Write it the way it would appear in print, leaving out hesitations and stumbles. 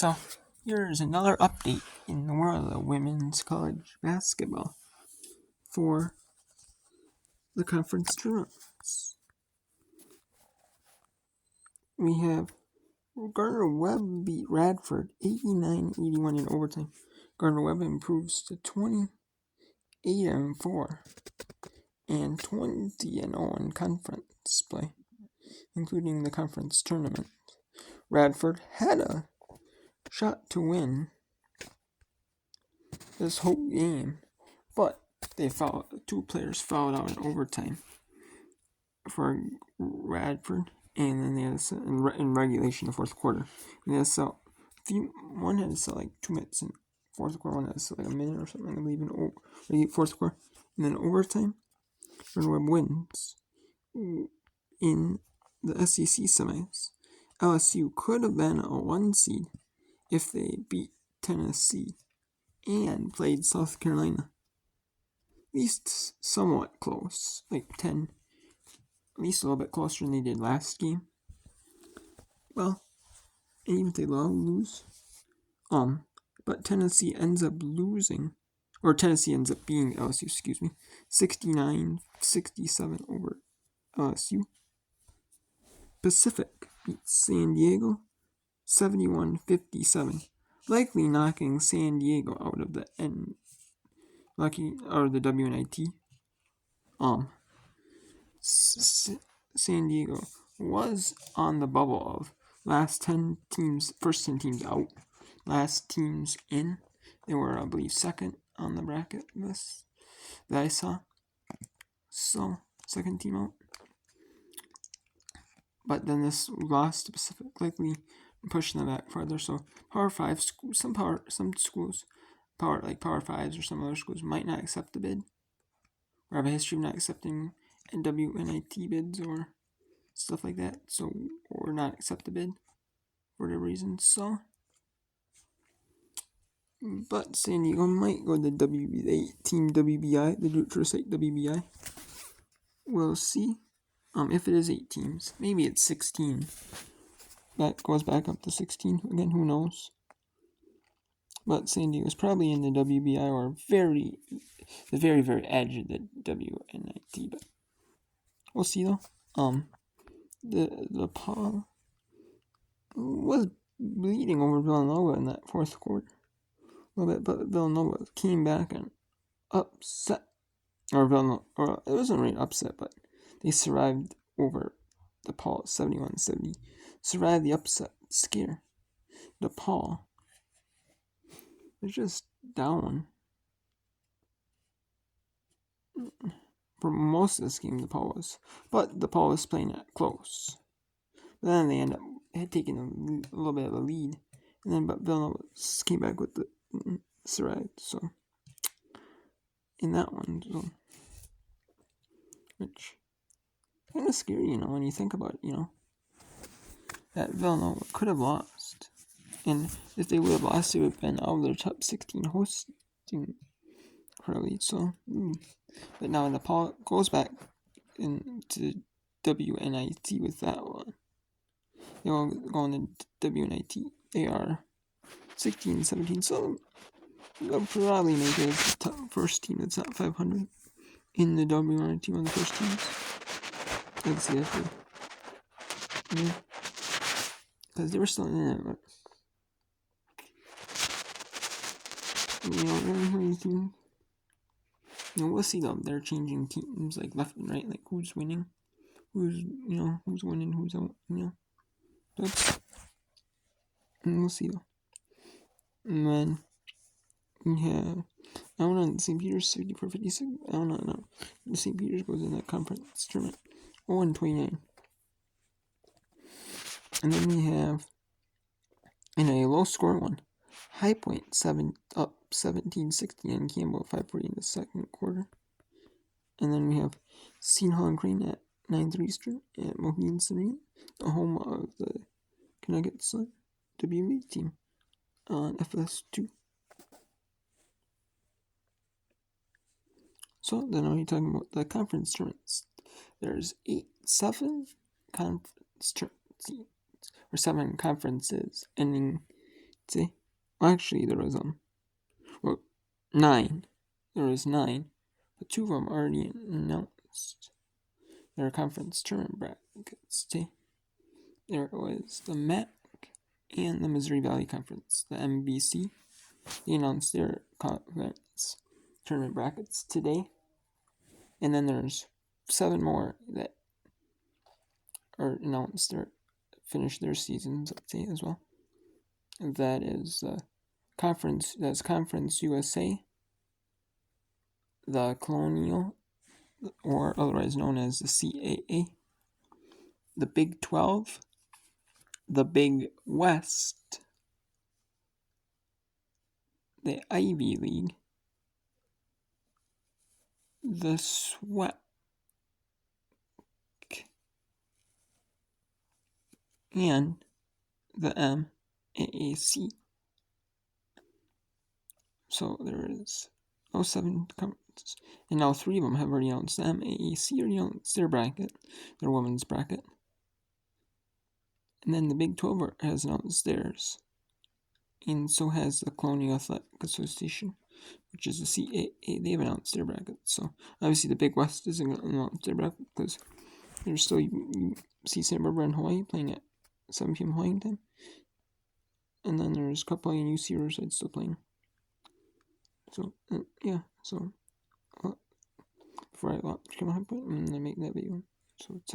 So, here's another update in the world of women's college basketball for the conference tournaments. We have Gardner-Webb beat Radford 89-81 in overtime. Gardner-Webb improves to 28-4 and 20-0 in conference play, including the conference tournament. Radford had a shot to win this whole game, but two players fouled out in overtime for Radford, and then they had to in regulation in the fourth quarter. And they had to one had to sell like 2 minutes in fourth quarter, one had to sell like a minute or something, I believe, in fourth quarter. And then overtime, Gardner-Webb wins in the SEC semis. LSU could have been a 1 seed if they beat Tennessee and played South Carolina. At least somewhat close, like 10, at least a little bit closer than they did last game. Well, even if they lose, but Tennessee ends up losing, or Tennessee ends up being LSU, 69-67 over LSU. Pacific beats San Diego 71-57, likely knocking San Diego out of the WNIT. San Diego was on the bubble of first 10 teams out, last teams in. They were, I believe, second on the bracket list that I saw. So, second team out. But then this lost to Pacific, likely pushing them back farther. So, Power 5 schools, some schools, Power 5s or some other schools might not accept the bid, or have a history of not accepting WNIT bids or stuff like that. So, or not accept the bid for whatever reason. So, but San Diego might go to Team WBI, the Detroit WBI. We'll see. If it is 8 teams, maybe it's 16. That goes back up to 16 again. Who knows? But San Diego's probably in the WBI or the very, very edge of the WNIT. But we'll see though. The Paul was bleeding over Villanova in that fourth quarter a little bit, but Villanova came back and upset. Or it wasn't really upset, but they survived over DePaul 71-70. Survived the upset scare. DePaul was just down for most of this game. DePaul was, but DePaul was playing it close. But then they ended up taking a little bit of a lead, and then but Villanova came back with the survived. So in that one, which kind of scary, when you think about it, that Villanova could have lost. And if they would have lost, they would have been out of their top 16 hosting probably. So, but now DePaul goes back into WNIT with that one. They all go on the WNIT. They are 16-17, so they'll probably make it as the first team that's not 500 in the WNIT, one of the first teams. Let's see that. Because they were still in it, but we'll see though. They're changing teams like left and right, like who's winning, who's winning, who's out, and we'll see though. And then we have, I don't know, St. Peter's 54-56. I don't know. St. Peter's goes in that conference tournament 0-29. And then we have, in a low score one, High Point 17-16 and Campbell 5:40 in the second quarter. And then we have Seton Hall and Crane at 9:30 Eastern at Mohegan Sun, the home of the Connecticut Sun WNBA team on FS2. So then when you're talking about the conference tournaments, there's 7 conference tournaments, or 7 conferences ending See? Well, actually, there was 9. There was 9, but 2 of them already announced their conference tournament brackets. See? There was the MAC and the Missouri Valley Conference, the MVC. They announced their conference tournament brackets today. And then there's 7 more that are announced or finished their seasons as well. That is Conference USA, the Colonial, or otherwise known as the CAA, the Big 12, the Big West, the Ivy League, the SWAC, and the MAAC. So there is 7 conferences, and now 3 of them have already announced. The MAAC already announced their bracket, their women's bracket, and then the Big 12 has announced theirs, and so has the Colonial Athletic Association, which is the CAA. They've announced their bracket. So obviously the Big West isn't going to announce their bracket because there's still you see Santa Barbara and Hawaii playing at 7 p.m. Hawaiian time, and then there's Cup and UC Riverside still playing. So yeah, so before I come up, I'm gonna make that video. So it's